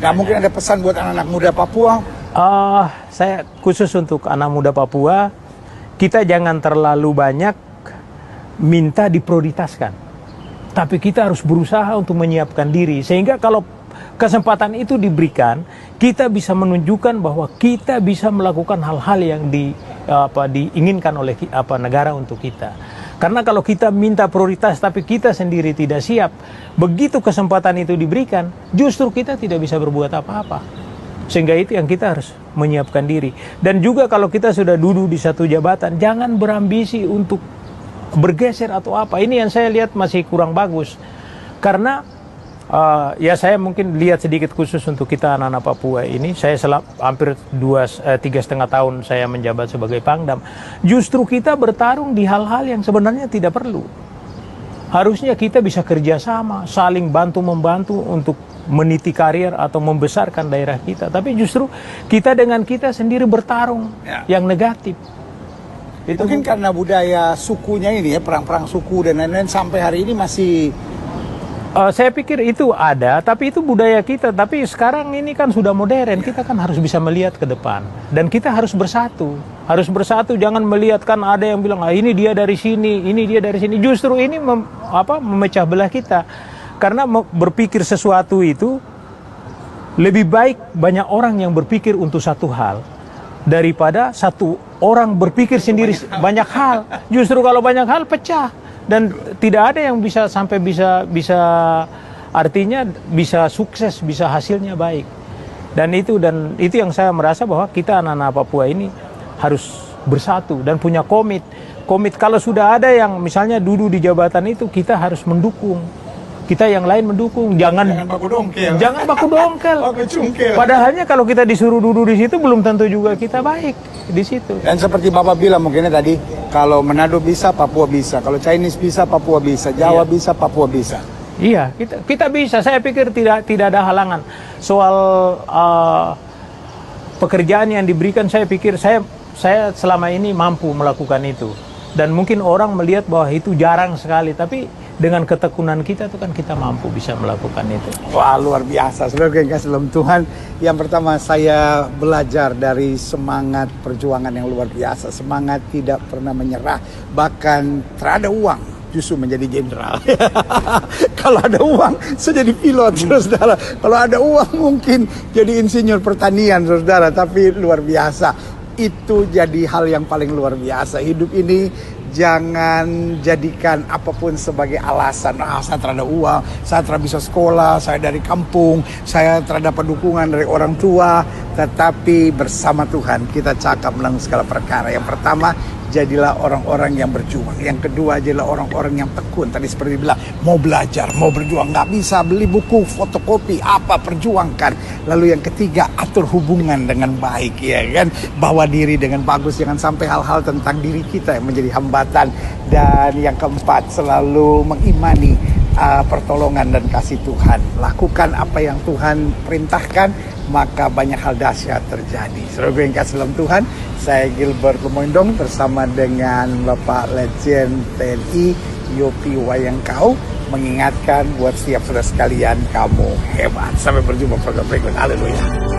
Nah, mungkin ada pesan buat anak-anak muda Papua? Saya khusus untuk anak muda Papua, kita jangan terlalu banyak minta diprioritaskan. Tapi kita harus berusaha untuk menyiapkan diri. Sehingga kalau kesempatan itu diberikan, kita bisa menunjukkan bahwa kita bisa melakukan hal-hal yang diinginkan oleh negara untuk kita. Karena kalau kita minta prioritas tapi kita sendiri tidak siap, begitu kesempatan itu diberikan, justru kita tidak bisa berbuat apa-apa. Sehingga itu yang kita harus menyiapkan diri. Dan juga kalau kita sudah duduk di satu jabatan, jangan berambisi untuk bergeser atau apa. Ini yang saya lihat masih kurang bagus. Karena ya saya mungkin lihat sedikit khusus untuk kita anak-anak Papua ini. Saya hampir 3,5 tahun saya menjabat sebagai Pangdam. Justru kita bertarung di hal-hal yang sebenarnya tidak perlu. Harusnya kita bisa kerjasama, saling bantu-membantu untuk meniti karir atau membesarkan daerah kita. Tapi justru kita dengan kita sendiri bertarung yang negatif. Itu mungkin karena budaya sukunya ini ya, perang-perang suku dan lain-lain sampai hari ini masih... Saya pikir itu ada, tapi itu budaya kita. Tapi sekarang ini kan sudah modern, kita kan harus bisa melihat ke depan. Dan kita harus bersatu. Harus bersatu, jangan melihat kan ada yang bilang, ini dia dari sini, ini dia dari sini. Justru ini memecah belah kita. Karena berpikir sesuatu itu, lebih baik banyak orang yang berpikir untuk satu hal, daripada satu orang berpikir sendiri banyak hal. Justru kalau banyak hal pecah dan tidak ada yang bisa sampai bisa artinya bisa sukses, bisa hasilnya baik. Dan itu yang saya merasa bahwa kita anak-anak Papua ini harus bersatu dan punya komit. Kalau sudah ada yang misalnya duduk di jabatan itu, kita harus mendukung. Kita yang lain mendukung, jangan baku dongkel. Jangan baku dongkel. Padahalnya kalau kita disuruh duduk di situ belum tentu juga kita baik di situ. Dan seperti Bapak bilang mungkin tadi, kalau Manado bisa, Papua bisa. Kalau Chinese bisa, Papua bisa. Jawa bisa, Papua bisa. Iya, kita bisa. Saya pikir tidak ada halangan. Soal pekerjaan yang diberikan, saya pikir saya selama ini mampu melakukan itu. Dan mungkin orang melihat bahwa itu jarang sekali, tapi dengan ketekunan kita itu kan kita mampu bisa melakukan itu. Wah, luar biasa. Saudara yang kasih dalam Tuhan, yang pertama saya belajar dari semangat perjuangan yang luar biasa. Semangat tidak pernah menyerah, bahkan terhadap uang justru menjadi jenderal. Kalau ada uang, saya jadi pilot, saudara. Kalau ada uang mungkin jadi insinyur pertanian, saudara. Tapi luar biasa. Itu jadi hal yang paling luar biasa. Hidup ini jangan jadikan apapun sebagai alasan. Saya terhadap uang, saya terhadap bisa sekolah, saya dari kampung, saya terhadap dukungan dari orang tua. Tetapi bersama Tuhan kita cakap menang segala perkara. Yang pertama, jadilah orang-orang yang berjuang. Yang kedua, jadilah orang-orang yang tekun. Tadi seperti bilang, mau belajar, mau berjuang. Nggak bisa beli buku, fotokopi, apa, perjuangkan. Lalu yang ketiga, atur hubungan dengan baik, ya kan? Bawa diri dengan bagus, jangan sampai hal-hal tentang diri kita yang menjadi hambatan. Dan yang keempat, selalu mengimani pertolongan dan kasih Tuhan. Lakukan apa yang Tuhan perintahkan, maka banyak hal dahsyat terjadi. Saudara yang kasih dalam Tuhan, saya Gilbert Lumoindong bersama dengan Bapak Legend TNI Yopi Wayangkau mengingatkan buat setiap saudara sekalian, kamu hebat. Sampai berjumpa program berikut. Haleluya.